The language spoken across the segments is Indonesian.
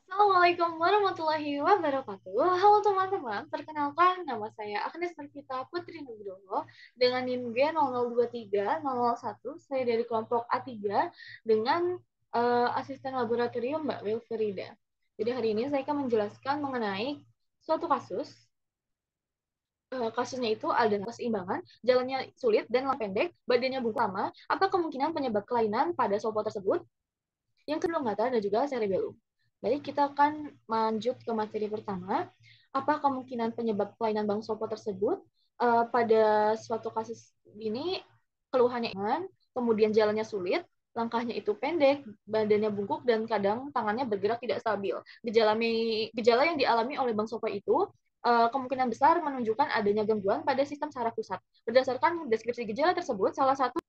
Assalamualaikum warahmatullahi wabarakatuh. Halo teman-teman, perkenalkan nama saya Agnes Nurvita Putri Nugroho dengan NIM G0023-001. Saya dari kelompok A3 dengan asisten laboratorium Mbak Wilfrida. Jadi hari ini saya akan menjelaskan mengenai suatu kasus. Kasusnya itu adalah keseimbangan, jalannya sulit dan pendek, badannya bungkuk lama, apa kemungkinan penyebab kelainan pada sopo tersebut? Yang kedua, mata dan juga cerebellum. Baik, kita akan lanjut ke materi pertama. Apa kemungkinan penyebab kelainan bank sopo tersebut? Pada suatu kasus ini, keluhannya ringan, kemudian jalannya sulit, langkahnya itu pendek, badannya bungkuk, dan kadang tangannya bergerak tidak stabil. Gejala yang dialami oleh bank sopo itu kemungkinan besar menunjukkan adanya gangguan pada sistem saraf pusat. Berdasarkan deskripsi gejala tersebut, salah satu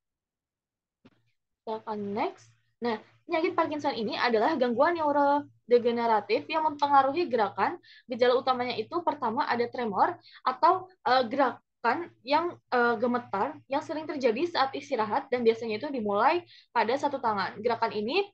next. Nah, penyakit Parkinson ini adalah gangguan neurodegeneratif yang mempengaruhi gerakan. Gejala utamanya itu pertama ada tremor atau gerakan yang gemetar yang sering terjadi saat istirahat dan biasanya itu dimulai pada satu tangan. Gerakan ini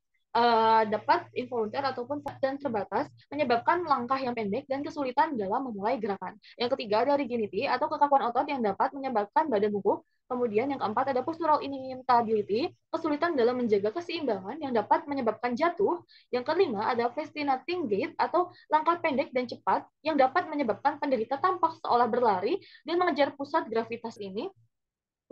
dapat involunter ataupun dan terbatas, menyebabkan langkah yang pendek dan kesulitan dalam memulai gerakan. Yang ketiga ada rigidity atau kekakuan otot yang dapat menyebabkan badan bungkuk. Kemudian yang keempat ada postural instability, kesulitan dalam menjaga keseimbangan yang dapat menyebabkan jatuh. Yang kelima ada fascinating gait atau langkah pendek dan cepat yang dapat menyebabkan penderita tampak seolah berlari dan mengejar pusat gravitas ini.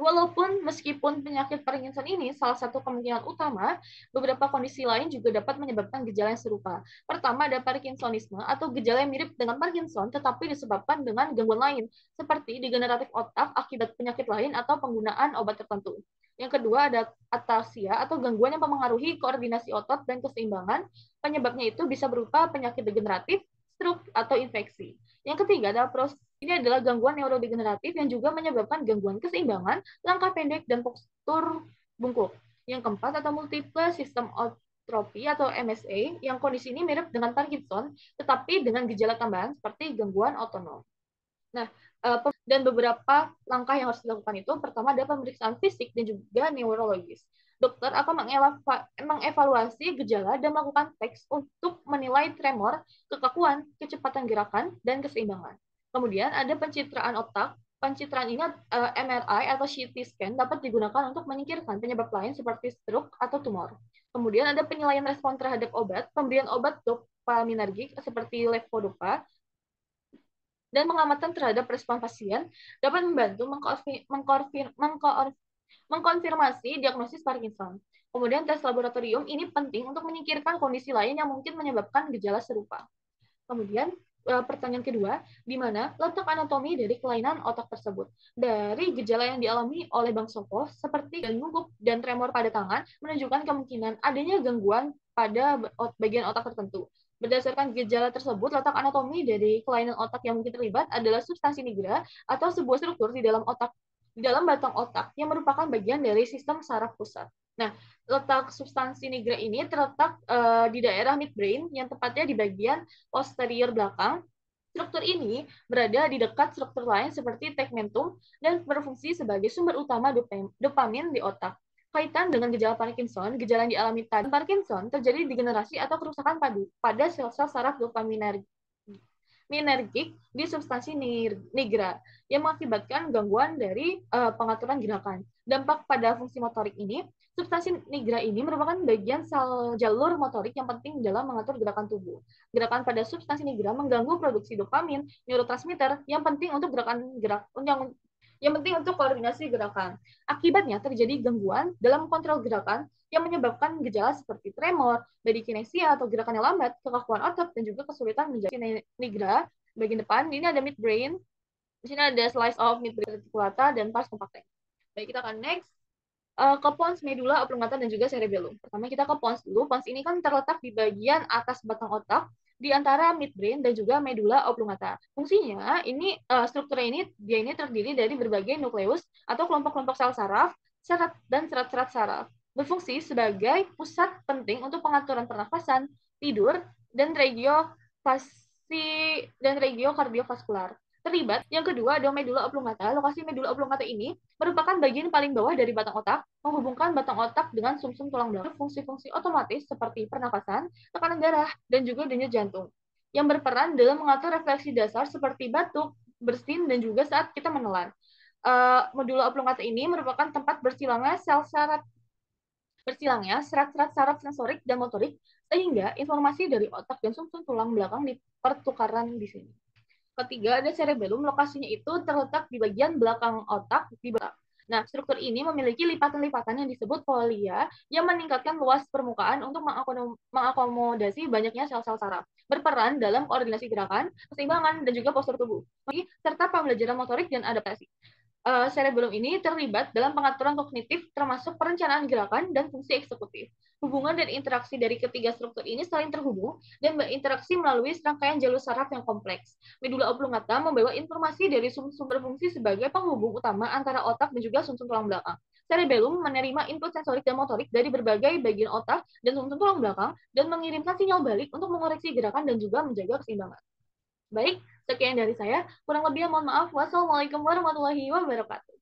Walaupun meskipun penyakit Parkinson ini salah satu kemungkinan utama, beberapa kondisi lain juga dapat menyebabkan gejala yang serupa. Pertama ada Parkinsonisme atau gejala yang mirip dengan Parkinson tetapi disebabkan dengan gangguan lain, seperti degeneratif otak akibat penyakit lain atau penggunaan obat tertentu. Yang kedua ada ataxia atau gangguan yang mempengaruhi koordinasi otot dan keseimbangan. Penyebabnya itu bisa berupa penyakit degeneratif, stroke, atau infeksi. Yang ketiga ada ini adalah gangguan neurodegeneratif yang juga menyebabkan gangguan keseimbangan, langkah pendek, dan postur bungkuk. Yang keempat, atau multiple system atrophy atau MSA, yang kondisi ini mirip dengan Parkinson, tetapi dengan gejala tambahan seperti gangguan otonom. Nah, dan beberapa langkah yang harus dilakukan itu, pertama ada pemeriksaan fisik dan juga neurologis. Dokter akan mengevaluasi gejala dan melakukan tes untuk menilai tremor, kekakuan, kecepatan gerakan, dan keseimbangan. Kemudian ada pencitraan otak. Pencitraan ini MRI atau CT scan dapat digunakan untuk menyingkirkan penyebab lain seperti stroke atau tumor. Kemudian ada penilaian respon terhadap obat, pemberian obat dopaminergik seperti levodopa, dan pengamatan terhadap respon pasien dapat membantu mengkonfirmasi diagnosis Parkinson. Kemudian tes laboratorium ini penting untuk menyingkirkan kondisi lain yang mungkin menyebabkan gejala serupa. Kemudian pertanyaan kedua, di mana letak anatomi dari kelainan otak tersebut? Dari gejala yang dialami oleh Bang Soko, seperti gangguan dan tremor pada tangan, menunjukkan kemungkinan adanya gangguan pada bagian otak tertentu. Berdasarkan gejala tersebut, letak anatomi dari kelainan otak yang mungkin terlibat adalah substansi nigra atau sebuah struktur di dalam batang otak yang merupakan bagian dari sistem saraf pusat. Nah, letak substansi nigra ini terletak di daerah midbrain yang tepatnya di bagian posterior belakang. Struktur ini berada di dekat struktur lain seperti tegmentum dan berfungsi sebagai sumber utama dopamin di otak. Kaitan dengan gejala Parkinson, gejala yang dialami tadi Parkinson terjadi degenerasi atau kerusakan pada sel-sel saraf dopaminergic di substansi nigra yang mengakibatkan gangguan dari pengaturan gerakan. Dampak pada fungsi motorik ini, substansi nigra ini merupakan bagian sel jalur motorik yang penting dalam mengatur gerakan tubuh. Gerakan pada substansi nigra mengganggu produksi dopamin, neurotransmitter yang penting untuk yang penting untuk koordinasi gerakan. Akibatnya terjadi gangguan dalam kontrol gerakan yang menyebabkan gejala seperti tremor, bradykinesia atau gerakan yang lambat, kekakuan otot, dan juga kesulitan menjadi nigra. Bagian depan ini ada midbrain, di sini ada slice of midbrain reticulata dan pars compacta. Baik, kita akan next ke pons medulla oblongata dan juga cerebellum. Pertama kita ke pons dulu. Pons ini kan terletak di bagian atas batang otak di antara midbrain dan juga medulla oblongata. Fungsinya ini strukturnya dia ini terdiri dari berbagai nukleus atau kelompok-kelompok sel saraf, dan serat-serat saraf. Berfungsi sebagai pusat penting untuk pengaturan pernafasan, tidur, dan regio kardiovaskular. terlibat. Yang kedua ada medula oblongata. Lokasi medula oblongata ini merupakan bagian paling bawah dari batang otak, menghubungkan batang otak dengan sumsum tulang belakang. Fungsi-fungsi otomatis seperti pernapasan, tekanan darah, dan juga denyut jantung yang berperan dalam mengatur refleksi dasar seperti batuk, bersin, dan juga saat kita menelan. Medula oblongata ini merupakan tempat bersilangnya serat-serat saraf sensorik dan motorik, sehingga informasi dari otak dan sumsum tulang belakang dipertukaran di sini. Ketiga, ada cerebellum. Lokasinya itu terletak di bagian belakang otak di belakang. Nah, struktur ini memiliki lipatan-lipatan yang disebut polia yang meningkatkan luas permukaan untuk mengakomodasi banyaknya sel-sel saraf. Berperan dalam koordinasi gerakan, keseimbangan, dan juga postur tubuh. Serta pembelajaran motorik dan adaptasi. Cerebellum ini terlibat dalam pengaturan kognitif termasuk perencanaan gerakan dan fungsi eksekutif. Hubungan dan interaksi dari ketiga struktur ini saling terhubung dan berinteraksi melalui serangkaian jalur saraf yang kompleks. Medula oblongata membawa informasi dari sumsum berfungsi sebagai penghubung utama antara otak dan juga sumsum tulang belakang. Cerebellum menerima input sensorik dan motorik dari berbagai bagian otak dan sumsum tulang belakang dan mengirimkan sinyal balik untuk mengoreksi gerakan dan juga menjaga keseimbangan. Baik, sekian dari saya. Kurang lebih mohon maaf. Wassalamualaikum warahmatullahi wabarakatuh.